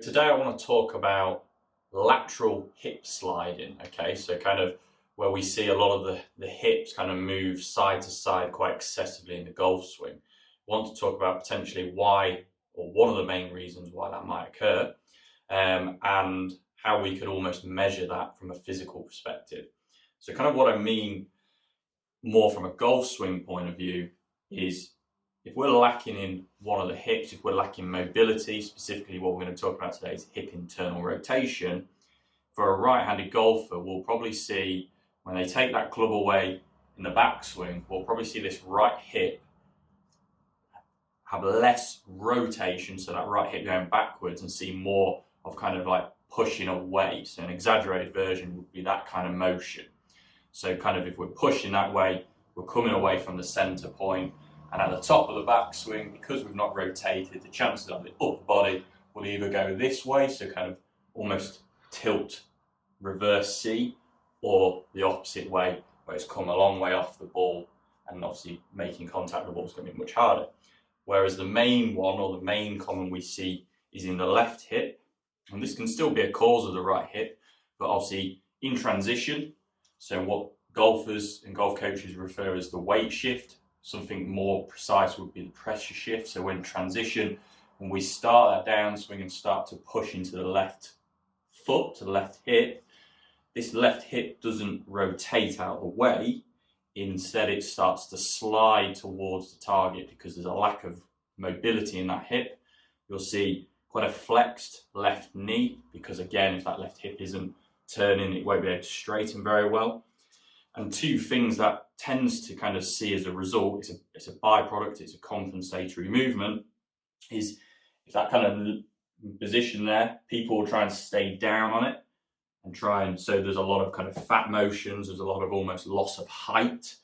Today I want to talk about lateral hip sliding, okay? So kind of where we see a lot of the hips kind of move side to side quite excessively in the golf swing. I want to talk about potentially why, or one of the main reasons why that might occur, and how we could almost measure that from a physical perspective. So kind of what I mean more from a golf swing point of view is if we're lacking in one of the hips, if we're lacking mobility, specifically what we're going to talk about today is hip internal rotation, for a right-handed golfer, we'll probably see when they take that club away in the backswing, we'll probably see this right hip have less rotation, so that right hip going backwards, and see more of kind of like pushing away. So an exaggerated version would be that kind of motion. So kind of if we're pushing that way, we're coming away from the center point. And at the top of the backswing, because we've not rotated, the chances are the upper body will either go this way, so kind of almost tilt reverse C, or the opposite way, where it's come a long way off the ball, and obviously making contact with the ball is going to be much harder. Whereas the main one, or the main common we see, is in the left hip, and this can still be a cause of the right hip, but obviously in transition, so what golfers and golf coaches refer as the weight shift. Something more precise would be the pressure shift. So when transition, when we start that downswing and start to push into the left foot, to the left hip, this left hip doesn't rotate out of the way. Instead, it starts to slide towards the target because there's a lack of mobility in that hip. You'll see quite a flexed left knee because, again, if that left hip isn't turning, it won't be able to straighten very well. And two things that tends to kind of see as a result, it's a byproduct, it's a compensatory movement, is if that kind of position there, people will try and stay down on it and try and, so there's a lot of kind of fat motions, there's a lot of almost loss of height.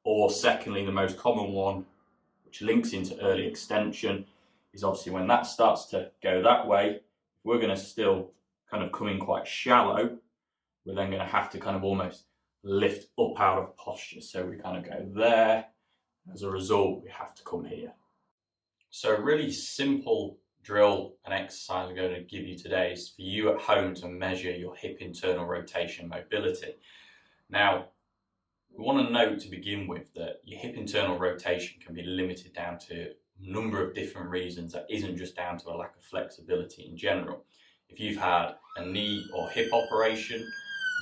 Or secondly, the most common one, which links into early extension, is obviously when that starts to go that way, if we're going to still kind of come in quite shallow, we're then going to have to kind of almost lift up out of posture. So we kind of go there. As a result, we have to come here. So a really simple drill and exercise I'm going to give you today is for you at home to measure your hip internal rotation mobility. Now, we want to note to begin with that your hip internal rotation can be limited down to a number of different reasons that isn't just down to a lack of flexibility in general. If you've had a knee or hip operation,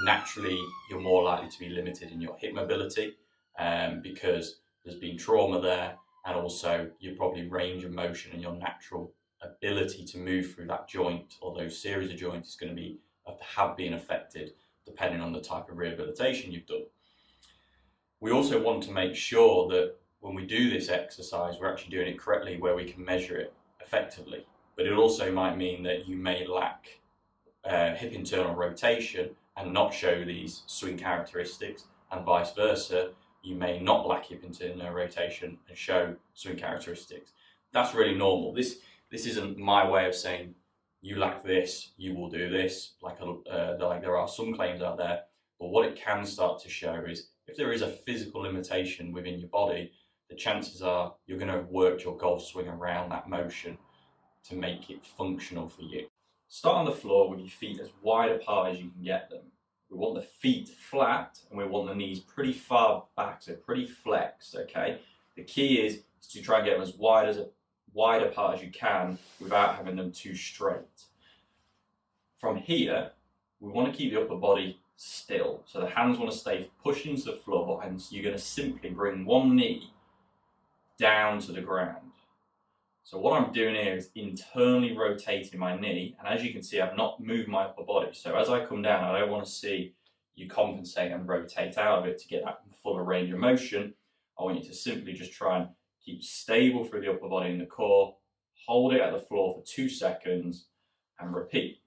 naturally you're more likely to be limited in your hip mobility because there's been trauma there, and also your probably range of motion and your natural ability to move through that joint or those series of joints is going to have been affected depending on the type of rehabilitation you've done. We also want to make sure that when we do this exercise, we're actually doing it correctly where we can measure it effectively. But it also might mean that you may lack hip internal rotation and not show these swing characteristics, and vice versa, you may not lack hip internal rotation and show swing characteristics. That's really normal. This isn't my way of saying you lack this, you will do this, like there are some claims out there, but what it can start to show is if there is a physical limitation within your body, the chances are you're going to have worked your golf swing around that motion to make it functional for you. Start on the floor with your feet as wide apart as you can get them. We want the feet flat and we want the knees pretty far back, so pretty flexed, okay? The key is to try and get them as wide apart as you can without having them too straight. From here, we want to keep the upper body still. So the hands want to stay pushed into the floor, and you're going to simply bring one knee down to the ground. So what I'm doing here is internally rotating my knee, and as you can see, I've not moved my upper body. So as I come down, I don't want to see you compensate and rotate out of it to get that fuller range of motion. I want you to simply just try and keep stable through the upper body in the core, hold it at the floor for 2 seconds, and repeat.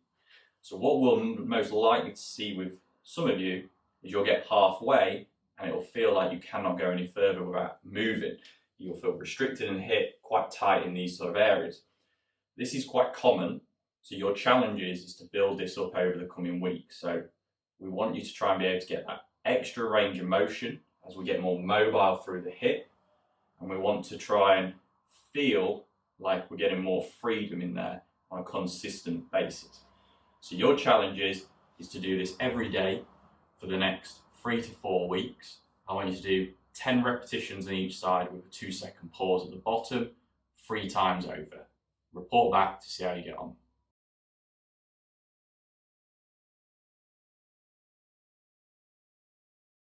So what we'll most likely to see with some of you is you'll get halfway and it'll feel like you cannot go any further without moving. You'll feel restricted in the hip, quite tight in these sort of areas. This is quite common, so your challenge is to build this up over the coming weeks. So we want you to try and be able to get that extra range of motion as we get more mobile through the hip, and we want to try and feel like we're getting more freedom in there on a consistent basis. So your challenge is to do this every day for the next 3 to 4 weeks. I want you to do 10 repetitions on each side with a 2-second pause at the bottom, 3 times over. Report back to see how you get on.